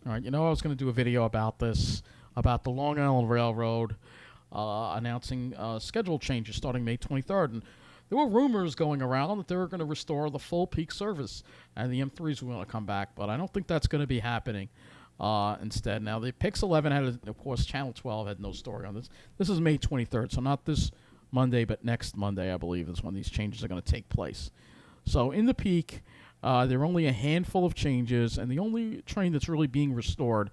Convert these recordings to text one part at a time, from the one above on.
All right, I was going to do a video about this, about the Long Island Railroad announcing schedule changes starting May 23rd. And there were rumors going around that they were going to restore the full peak service and the M3s were going to come back, but I don't think that's going to be happening instead. Now, the Pix 11 had, of course, Channel 12 had no story on this. This is May 23rd, so not this Monday, but next Monday, I believe, is when these changes are going to take place. So in the peak, there are only a handful of changes, and the only train that's really being restored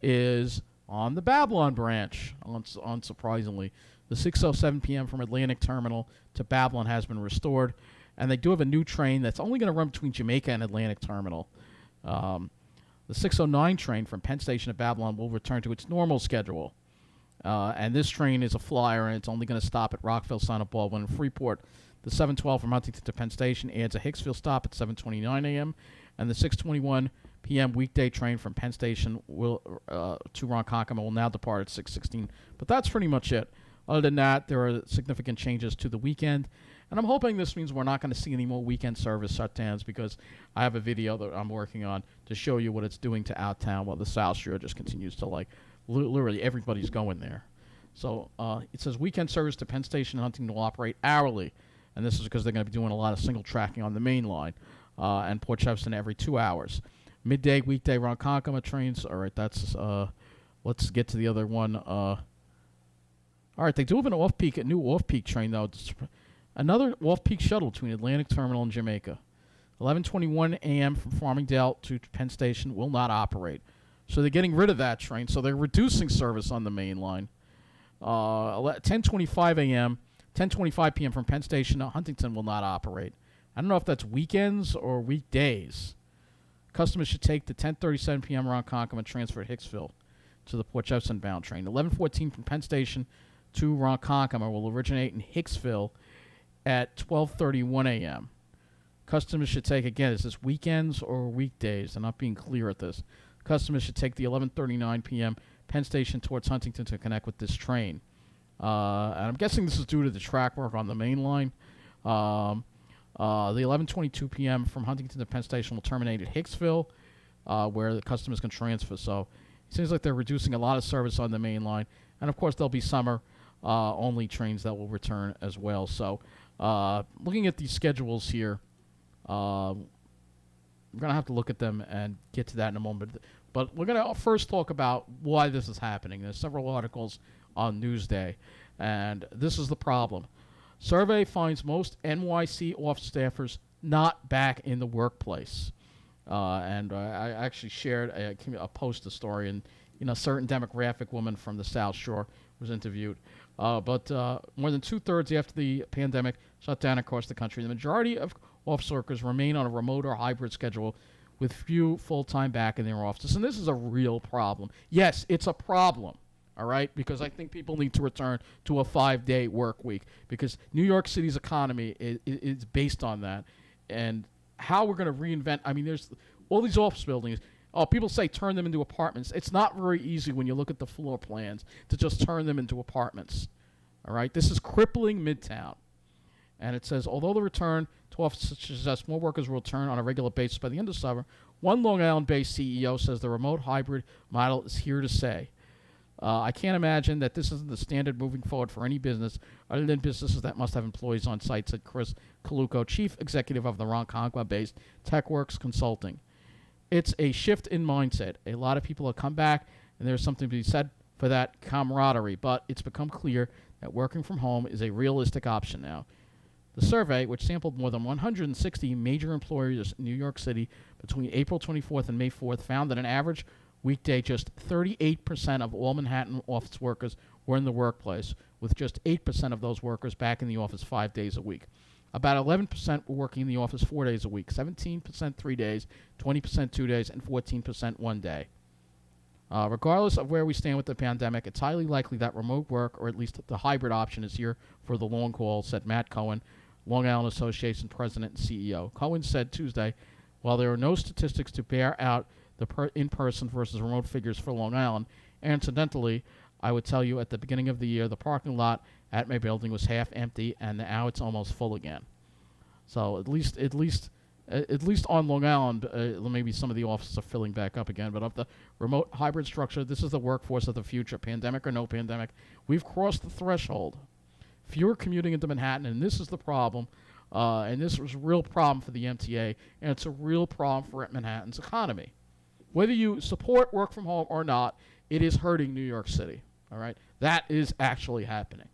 is on the Babylon branch, unsurprisingly. The 6:07 p.m. from Atlantic Terminal to Babylon has been restored, and they do have a new train that's only going to run between Jamaica and Atlantic Terminal. The 6:09 train from Penn Station to Babylon will return to its normal schedule, and this train is a flyer, and it's only going to stop at Rockville, Santa Barbara, and Freeport. The 7:12 from Huntington to Penn Station adds a Hicksville stop at 7:29 a.m., and the 6:21 p.m. weekday train from Penn Station to Ronkonkoma will now depart at 6:16. But that's pretty much it. Other than that, there are significant changes to the weekend, and I'm hoping this means we're not going to see any more weekend service shutdowns, because I have a video that I'm working on to show you what it's doing to Outtown while the South Shore just continues to, literally everybody's going there. So it says weekend service to Penn Station and Huntington will operate hourly. And this is because they're going to be doing a lot of single tracking on the main line, and Port Jefferson every 2 hours. Midday, weekday, Ronkonkoma trains. All right, that's, let's get to the other one. All right, they do have a new off-peak train, though. Another off-peak shuttle between Atlantic Terminal and Jamaica. 11:21 a.m. from Farmingdale to Penn Station will not operate. So they're getting rid of that train, so they're reducing service on the main line. 10:25 a.m., 10:25 p.m. from Penn Station to Huntington will not operate. I don't know if that's weekends or weekdays. Customers should take the 10:37 p.m. Ronkonkoma transfer at Hicksville to the Port Jefferson bound train. 11:14 from Penn Station to Ronkonkoma will originate in Hicksville at 12:31 a.m. Customers should take, again, is this weekends or weekdays? I'm not being clear at this. Customers should take the 11:39 p.m. Penn Station towards Huntington to connect with this train. And I'm guessing this is due to the track work on the main line. The 11:22 p.m. from Huntington to Penn Station will terminate at Hicksville, where the customers can transfer. So it seems like they're reducing a lot of service on the main line. And, of course, there'll be summer-only trains that will return as well. So looking at these schedules here, we're going to have to look at them and get to that in a moment. But we're going to first talk about why this is happening. There's several articles on Newsday, and this is the problem. Survey finds most NYC office staffers not back in the workplace. And I actually shared a post, a story, and a certain demographic woman from the South Shore was interviewed. But more than 2/3 after the pandemic shut down across the country, the majority of office workers remain on a remote or hybrid schedule with few full-time back in their offices. And this is a real problem. Yes, it's a problem. All right, because I think people need to return to a 5-day work week, because New York City's economy is based on that. And how we're going to reinvent, I mean, there's all these office buildings. Oh, people say turn them into apartments. It's not very easy when you look at the floor plans to just turn them into apartments. All right, this is crippling Midtown. And it says, although the return to offices suggests more workers will return on a regular basis by the end of summer, one Long Island-based CEO says the remote hybrid model is here to stay. I can't imagine that this isn't the standard moving forward for any business other than businesses that must have employees on site, said Chris Caluco, chief executive of the Ronkonkoma-based TechWorks Consulting. It's a shift in mindset. A lot of people have come back, and there's something to be said for that camaraderie, but it's become clear that working from home is a realistic option now. The survey, which sampled more than 160 major employers in New York City between April 24th and May 4th, found that an average weekday, just 38% of all Manhattan office workers were in the workplace, with just 8% of those workers back in the office 5 days a week. About 11% were working in the office 4 days a week, 17% 3 days, 20% 2 days, and 14% 1 day. Regardless of where we stand with the pandemic, it's highly likely that remote work, or at least the hybrid option, is here for the long haul, said Matt Cohen, Long Island Association president and CEO. Cohen said Tuesday, while there are no statistics to bear out the in-person versus remote figures for Long Island, incidentally, I would tell you at the beginning of the year, the parking lot at my building was half empty, and now it's almost full again. So at least At least on Long Island, maybe some of the offices are filling back up again. But of the remote hybrid structure, this is the workforce of the future. Pandemic or no pandemic, we've crossed the threshold. Fewer commuting into Manhattan, and this is the problem. And this was a real problem for the MTA, and it's a real problem for Manhattan's economy. Whether you support work from home or not, it is hurting New York City. All right, that is actually happening.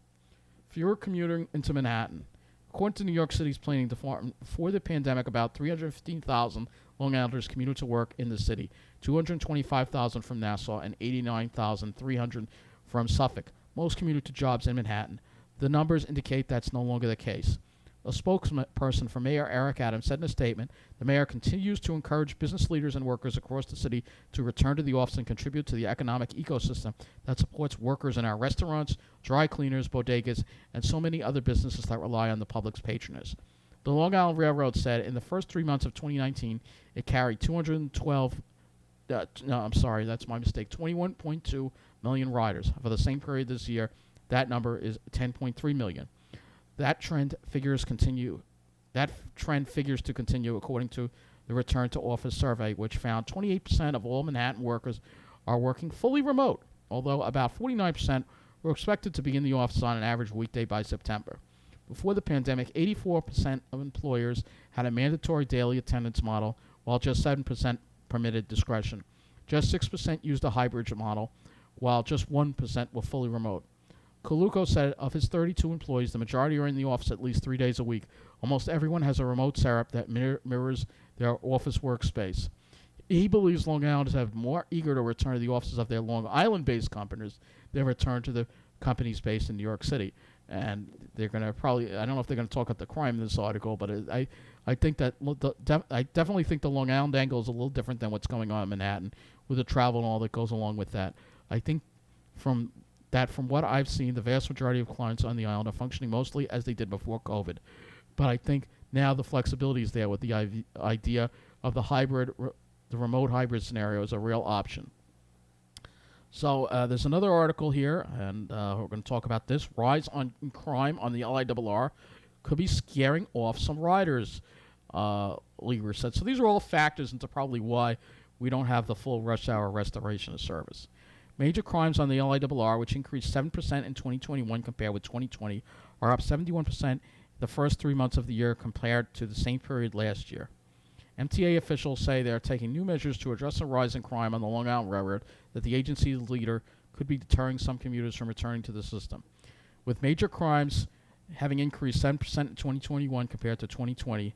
Fewer commuting into Manhattan. According to New York City's planning department, before the pandemic, about 315,000 Long Islanders commuted to work in the city, 225,000 from Nassau, and 89,300 from Suffolk. Most commuted to jobs in Manhattan. The numbers indicate that's no longer the case. A spokesperson for Mayor Eric Adams said in a statement, the mayor continues to encourage business leaders and workers across the city to return to the office and contribute to the economic ecosystem that supports workers in our restaurants, dry cleaners, bodegas, and so many other businesses that rely on the public's patronage. The Long Island Railroad said in the first 3 months of 2019, it carried 21.2 million riders. For the same period this year, that number is 10.3 million. That trend figures to continue according to the Return to Office survey, which found 28% of all Manhattan workers are working fully remote, although about 49% were expected to be in the office on an average weekday by September. Before the pandemic, 84% of employers had a mandatory daily attendance model, while just 7% permitted discretion. Just 6% used a hybrid model, while just 1% were fully remote. Coluco said of his 32 employees, the majority are in the office at least 3 days a week. Almost everyone has a remote setup that mirrors their office workspace. He believes Long Islanders have more eager to return to the offices of their Long Island-based companies than return to the companies based in New York City. And they're going to probably, I don't know if they're going to talk about the crime in this article, but I think that, I definitely think the Long Island angle is a little different than what's going on in Manhattan with the travel and all that goes along with that. I think from what I've seen, the vast majority of clients on the island are functioning mostly as they did before COVID. But I think now the flexibility is there with the idea of the remote hybrid scenario is a real option. So there's another article here, and we're going to talk about this. Rise on crime on the LIRR could be scaring off some riders, LIRR said. So these are all factors into probably why we don't have the full rush hour restoration of service. Major crimes on the LIRR, which increased 7% in 2021 compared with 2020, are up 71% the first 3 months of the year compared to the same period last year. MTA officials say they are taking new measures to address the rise in crime on the Long Island Railroad that the agency's leader could be deterring some commuters from returning to the system. With major crimes having increased 7% in 2021 compared to 2020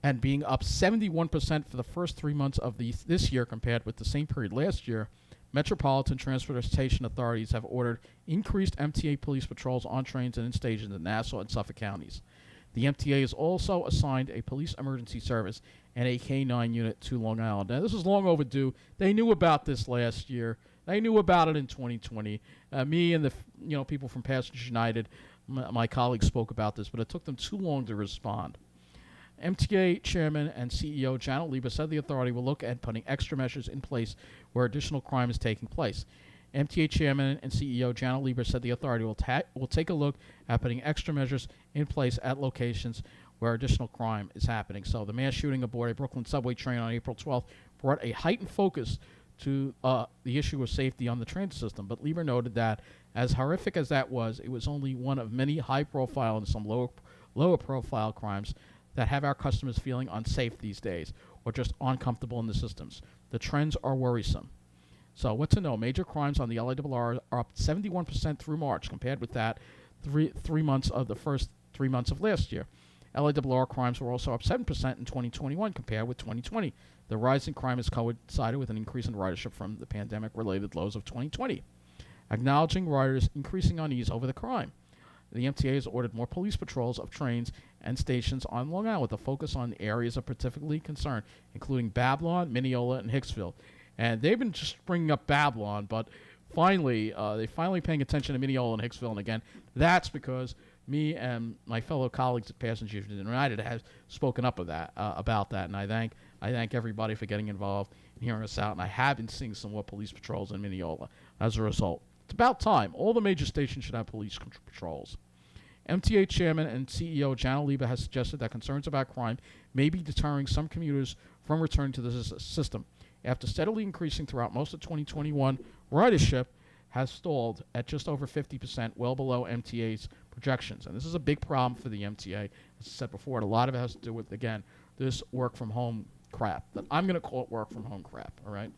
and being up 71% for the first 3 months of this year compared with the same period last year, Metropolitan Transportation Authorities have ordered increased MTA police patrols on trains and in stations in Nassau and Suffolk counties. The MTA has also assigned a police emergency service and a K-9 unit to Long Island. Now, this is long overdue. They knew about this last year. They knew about it in 2020. Me and the people from Passengers United, my colleagues spoke about this, but it took them too long to respond. MTA Chairman and CEO Janet LIRR said the authority will look at putting extra measures in place where additional crime is taking place. MTA Chairman and CEO Janet LIRR said the authority will take a look at putting extra measures in place at locations where additional crime is happening. So the mass shooting aboard a Brooklyn subway train on April 12th brought a heightened focus to the issue of safety on the transit system. But LIRR noted that, as horrific as that was, it was only one of many high-profile and some lower-profile crimes that have our customers feeling unsafe these days or just uncomfortable in the systems. The trends are worrisome. So what to know? Major crimes on the LIRR are up 71% through March compared with that three months of the first 3 months of last year. LIRR crimes were also up 7% in 2021 compared with 2020. The rise in crime has coincided with an increase in ridership from the pandemic-related lows of 2020, acknowledging riders' increasing unease over the crime. The MTA has ordered more police patrols of trains and stations on Long Island with a focus on areas of particular concern, including Babylon, Mineola, and Hicksville. And they've been just bringing up Babylon, but they're finally paying attention to Mineola and Hicksville. And again, that's because me and my fellow colleagues at Passengers United have spoken up about that. And I thank everybody for getting involved and hearing us out. And I have been seeing some more police patrols in Mineola as a result. It's about time. All the major stations should have police patrols. MTA chairman and CEO Janet LIRR has suggested that concerns about crime may be deterring some commuters from returning to the system. After steadily increasing throughout most of 2021, ridership has stalled at just over 50%, well below MTA's projections. And this is a big problem for the MTA. As I said before, a lot of it has to do with, again, this work-from-home crap. That I'm going to call it work-from-home crap, all right?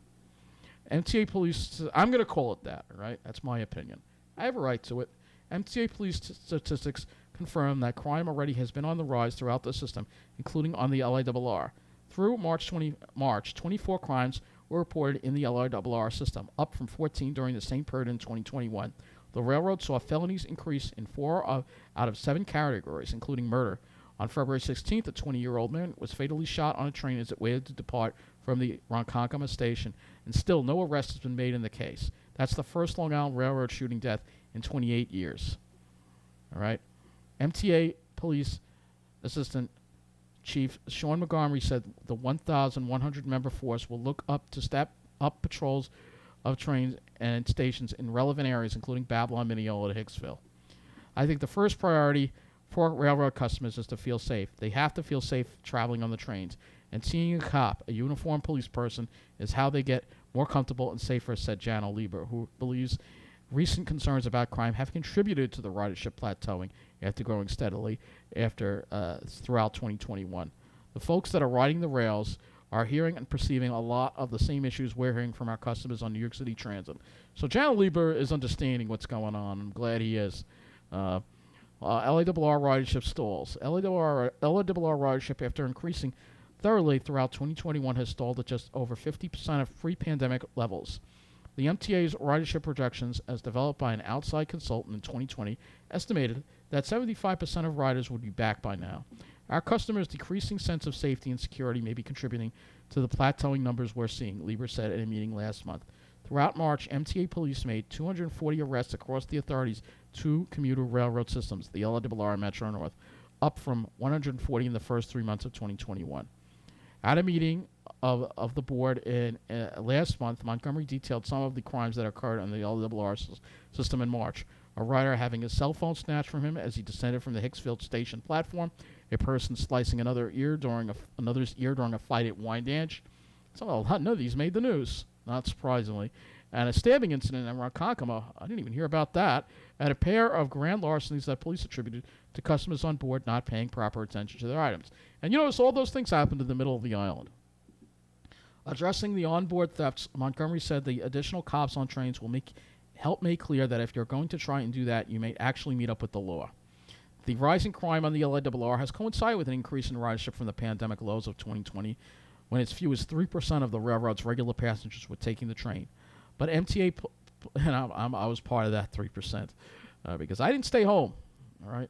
MTA police, I'm going to call it that, all right? That's my opinion. I have a right to it. MTA police statistics confirm that crime already has been on the rise throughout the system, including on the LIRR. Through March, 24 crimes were reported in the LIRR system, up from 14 during the same period in 2021. The railroad saw felonies increase in 4 out of 7 categories, including murder. On February 16th, a 20-year-old man was fatally shot on a train as it waited to depart from the Ronkonkoma station, and still no arrest has been made in the case. That's the first Long Island Railroad shooting death in 28 years. All right. MTA Police Assistant Chief Sean Montgomery said the 1,100-member force will look up to step up patrols of trains and stations in relevant areas, including Babylon, Mineola, and Hicksville. I think the first priority for railroad customers is to feel safe. They have to feel safe traveling on the trains. And seeing a cop, a uniformed police person, is how they get more comfortable and safer, said Janet LIRR, who believes recent concerns about crime have contributed to the ridership plateauing after growing steadily throughout 2021. The folks that are riding the rails are hearing and perceiving a lot of the same issues we're hearing from our customers on New York City Transit. So Janet LIRR is understanding what's going on. I'm glad he is. LIRR ridership stalls. LIRR ridership, after increasing thoroughly throughout 2021, has stalled at just over 50% of pre-pandemic levels. The MTA's ridership projections, as developed by an outside consultant in 2020, estimated that 75% of riders would be back by now. Our customers' decreasing sense of safety and security may be contributing to the plateauing numbers we're seeing, LIRR said at a meeting last month. Throughout March, MTA police made 240 arrests across the authority's 2 commuter railroad systems, the LIRR and Metro North, up from 140 in the first 3 months of 2021. At a meeting of the board last month, Montgomery detailed some of the crimes that occurred on the LIRR system in March. A rider having his cell phone snatched from him as he descended from the Hicksville station platform, a person slicing another's ear during a fight at Wyandanch. So none of these made the news, not surprisingly. And a stabbing incident in Ronkonkoma, I didn't even hear about that, and a pair of grand larcenies that police attributed to customers on board not paying proper attention to their items. And you notice all those things happened in the middle of the island. Addressing the onboard thefts, Montgomery said the additional cops on trains will help make clear that if you're going to try and do that, you may actually meet up with the law. The rising crime on the LIRR has coincided with an increase in ridership from the pandemic lows of 2020, when as few as 3% of the railroad's regular passengers were taking the train. But MTA, and I was part of that 3%, because I didn't stay home, all right?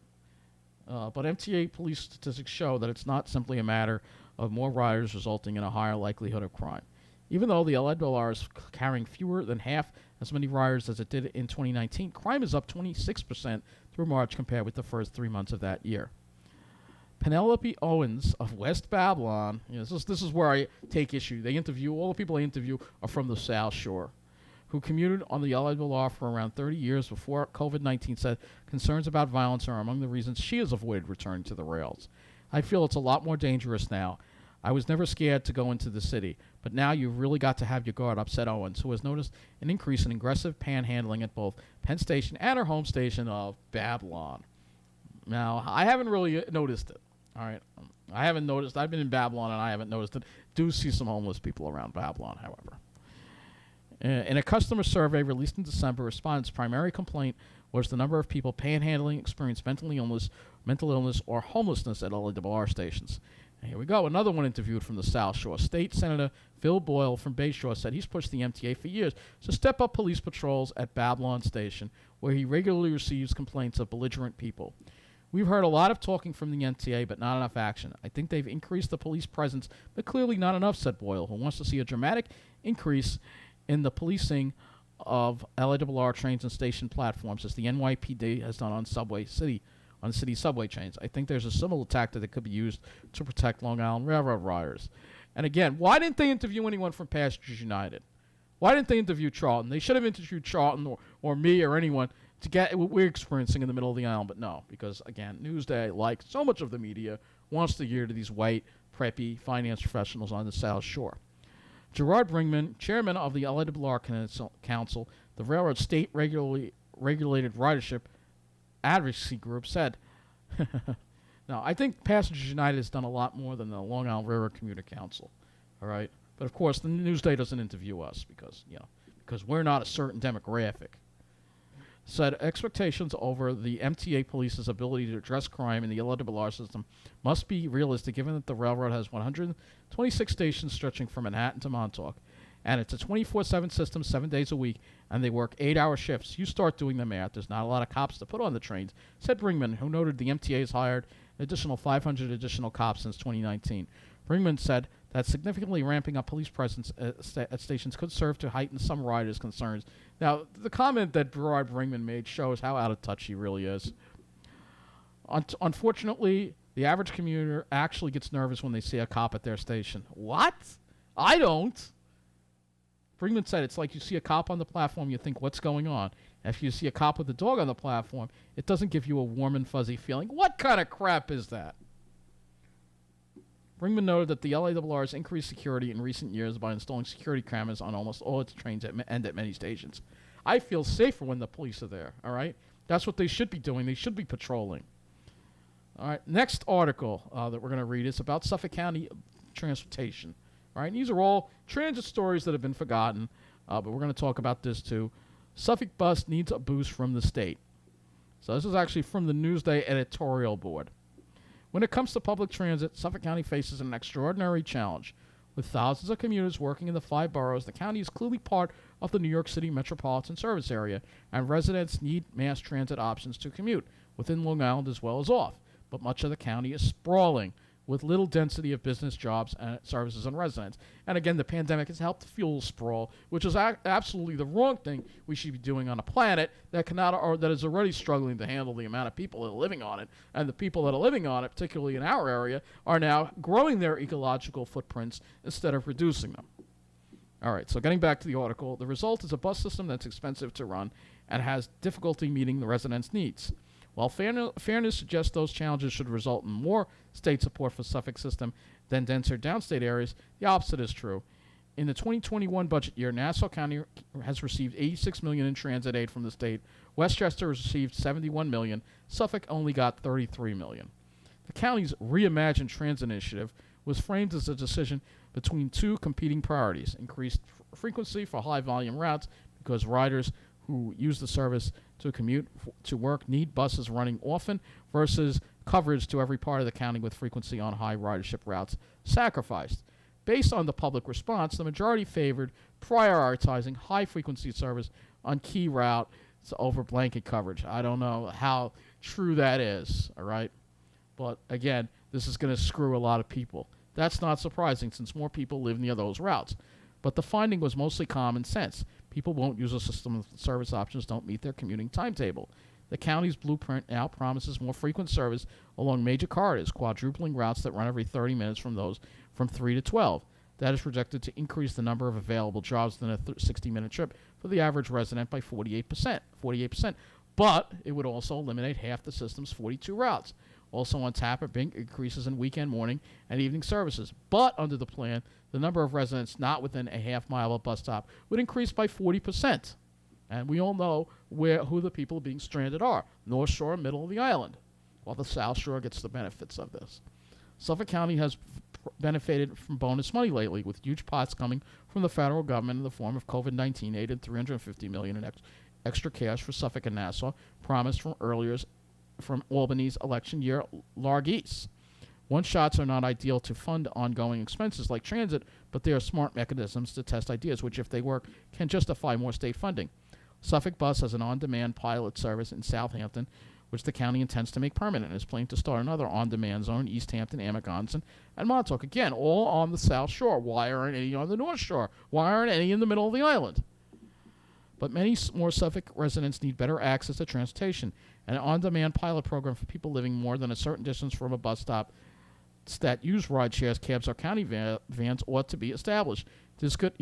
But MTA police statistics show that it's not simply a matter of more riders resulting in a higher likelihood of crime. Even though the LIRR is carrying fewer than half as many riders as it did in 2019, crime is up 26% through March compared with the first 3 months of that year. Penelope Owens of West Babylon, this is where I take issue. All the people they interview are from the South Shore, who commuted on the LIRR for around 30 years before COVID-19, said concerns about violence are among the reasons she has avoided returning to the rails. I feel it's a lot more dangerous now. I was never scared to go into the city, but now you've really got to have your guard up, said Owens, who has noticed an increase in aggressive panhandling at both Penn Station and her home station of Babylon. Now, I haven't really noticed it, all right? I haven't noticed. I've been in Babylon, and I haven't noticed it. Do see some homeless people around Babylon, however. In a customer survey released in December, respondents' primary complaint was the number of people panhandling experienced mental illness, or homelessness at LIRR stations. And here we go, another one interviewed from the South Shore. State Senator Phil Boyle from Bayshore said he's pushed the MTA for years to step up police patrols at Babylon Station, where he regularly receives complaints of belligerent people. We've heard a lot of talking from the MTA, but not enough action. I think they've increased the police presence, but clearly not enough, said Boyle, who wants to see a dramatic increase in the policing of LIRR trains and station platforms, as the NYPD has done on city subway chains. I think there's a similar tactic that could be used to protect Long Island Railroad riders. And again, why didn't they interview anyone from Passengers United? Why didn't they interview Charlton? They should have interviewed Charlton or me or anyone to get what we're experiencing in the middle of the island. But no, because again, Newsday, like so much of the media, wants to gear to these white, preppy finance professionals on the South Shore. Gerard Brinkman, chairman of the LIRR Council, the railroad state regulated ridership advocacy group, said, "Now, I think Passengers United has done a lot more than the Long Island Railroad Commuter Council, all right? But of course, the Newsday doesn't interview us because we're not a certain demographic." Said expectations over the MTA police's ability to address crime in the LIRR system must be realistic, given that the railroad has 126 stations stretching from Manhattan to Montauk, and it's a 24/7 system, 7 days a week, and they work 8-hour shifts. You start doing the math. There's not a lot of cops to put on the trains, said Brinkman, who noted the MTA has hired an additional 500 additional cops since 2019. Brinkman said that significantly ramping up police presence at stations could serve to heighten some riders' concerns. Now, the comment that Gerard Brinkman made shows how out of touch he really is. Unfortunately, the average commuter actually gets nervous when they see a cop at their station. What? I don't. Brinkman said it's like you see a cop on the platform, you think, what's going on? And if you see a cop with a dog on the platform, it doesn't give you a warm and fuzzy feeling. What kind of crap is that? Brinkman noted that the LIRR has increased security in recent years by installing security cameras on almost all its trains and at many stations. I feel safer when the police are there, all right? That's what they should be doing. They should be patrolling. All right, next article that we're going to read is about Suffolk County transportation. All right, and these are all transit stories that have been forgotten, but we're going to talk about this too. Suffolk Bus needs a boost from the state. So this is actually from the Newsday editorial board. When it comes to public transit, Suffolk County faces an extraordinary challenge. With thousands of commuters working in the 5 boroughs, the county is clearly part of the New York City metropolitan service area, and residents need mass transit options to commute, within Long Island as well as off. But much of the county is sprawling, with little density of business, jobs, and services and residents. And again, the pandemic has helped fuel sprawl, which is absolutely the wrong thing we should be doing on a planet that cannot, or that is already struggling to handle the amount of people that are living on it. And the people that are living on it, particularly in our area, are now growing their ecological footprints instead of reducing them. All right, so getting back to the article, the result is a bus system that's expensive to run and has difficulty meeting the residents' needs. While fairness suggests those challenges should result in more state support for Suffolk system than denser downstate areas, the opposite is true. In the 2021 budget year, Nassau County has received $86 million in transit aid from the state. Westchester has received $71 million. Suffolk only got $33 million. The county's Reimagined Transit Initiative was framed as a decision between two competing priorities: increased frequency for high-volume routes because riders who use the service to commute to work need buses running often, versus coverage to every part of the county with frequency on high ridership routes sacrificed. Based on the public response, the majority favored prioritizing high-frequency service on key routes over blanket coverage. I don't know how true that is, all right? But again, this is going to screw a lot of people. That's not surprising since more people live near those routes. But the finding was mostly common sense. People won't use a system if the service options don't meet their commuting timetable. The county's blueprint now promises more frequent service along major corridors, quadrupling routes that run every 30 minutes from those from 3 to 12. That is projected to increase the number of available jobs within a 60-minute trip for the average resident by 48%. But it would also eliminate half the system's 42 routes. Also on tap are big increases in weekend, morning, and evening services. But under the plan, the number of residents not within a half mile of a bus stop would increase by 40%. And we all know who the people being stranded are: North Shore, middle of the island, while the South Shore gets the benefits of this. Suffolk County has benefited from bonus money lately, with huge pots coming from the federal government in the form of COVID-19 aid and $350 million in extra cash for Suffolk and Nassau, promised from Albany's election year largesse. One-shots are not ideal to fund ongoing expenses like transit, but they are smart mechanisms to test ideas, which, if they work, can justify more state funding. Suffolk Bus has an on-demand pilot service in Southampton, which the county intends to make permanent, and is planning to start another on-demand zone in East Hampton, Amagansett, and Montauk. Again, all on the South Shore. Why aren't any on the North Shore? Why aren't any in the middle of the island? But many more Suffolk residents need better access to transportation. An on-demand pilot program for people living more than a certain distance from a bus stop that use ride shares, cabs, or county vans ought to be established. This could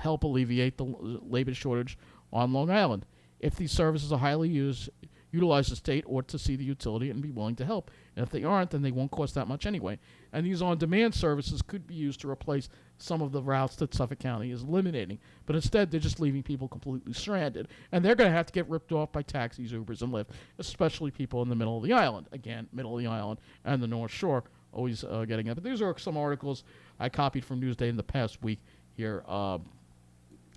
help alleviate the labor shortage on Long Island. If these services are highly used, utilize the state ought to see the utility and be willing to help. And if they aren't, then they won't cost that much anyway. And these on-demand services could be used to replace some of the routes that Suffolk County is eliminating. But instead, they're just leaving people completely stranded. And they're going to have to get ripped off by taxis, Ubers, and Lyft, especially people in the middle of the island. Again, middle of the island and the North Shore, always getting it. But these are some articles I copied from Newsday in the past week here.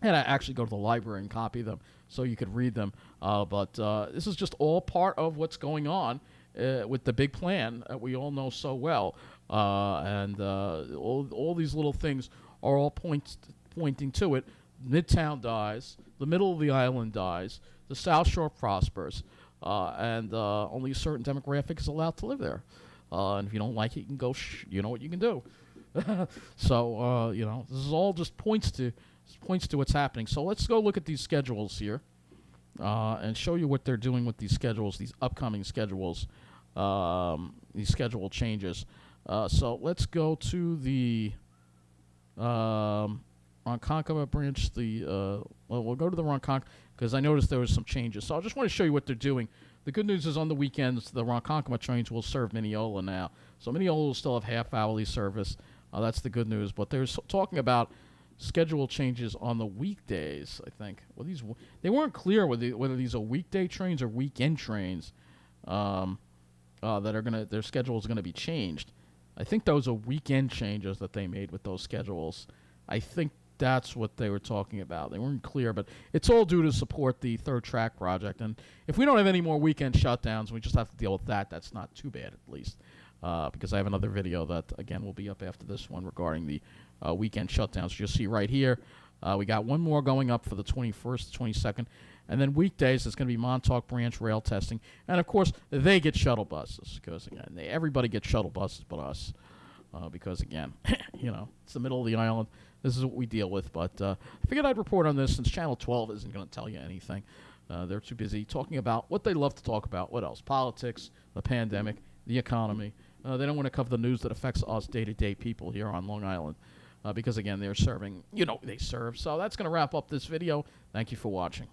And I actually go to the library and copy them so you could read them. But this is just all part of what's going on with the big plan that we all know so well. And all these little things are all pointing to it. Midtown dies. The middle of the island dies. The South Shore prospers. And only a certain demographic is allowed to live there. And if you don't like it, you can go, you know what you can do. So, this is all just points to what's happening. So let's go look at these schedules here and show you what they're doing with these schedules, these upcoming schedules, these schedule changes. So let's go to the Ronkonkoma branch. We'll go to the Ronkonkoma because I noticed there was some changes. So I just want to show you what they're doing. The good news is on the weekends, the Ronkonkoma trains will serve Mineola now. So Mineola will still have half-hourly service. That's the good news. But they're talking about schedule changes on the weekdays, I think. Well, they weren't clear whether these are weekday trains or weekend trains that are their schedule is gonna be changed. I think those are weekend changes that they made with those schedules. I think that's what they were talking about. They weren't clear, but it's all due to support the third track project. And if we don't have any more weekend shutdowns, we just have to deal with that. That's not too bad, at least, because I have another video that, again, will be up after this one regarding the weekend shutdowns. You'll see right here, we got one more going up for the 21st, 22nd, and then weekdays it's going to be Montauk Branch rail testing, and of course they get shuttle buses because again everybody gets shuttle buses but us, because again, it's the middle of the island. This is what we deal with. But I figured I'd report on this since Channel 12 isn't going to tell you anything. They're too busy talking about what they love to talk about. What else? Politics, the pandemic, the economy. They don't want to cover the news that affects us day-to-day people here on Long Island. Because, again, they're serving, they serve. So that's going to wrap up this video. Thank you for watching.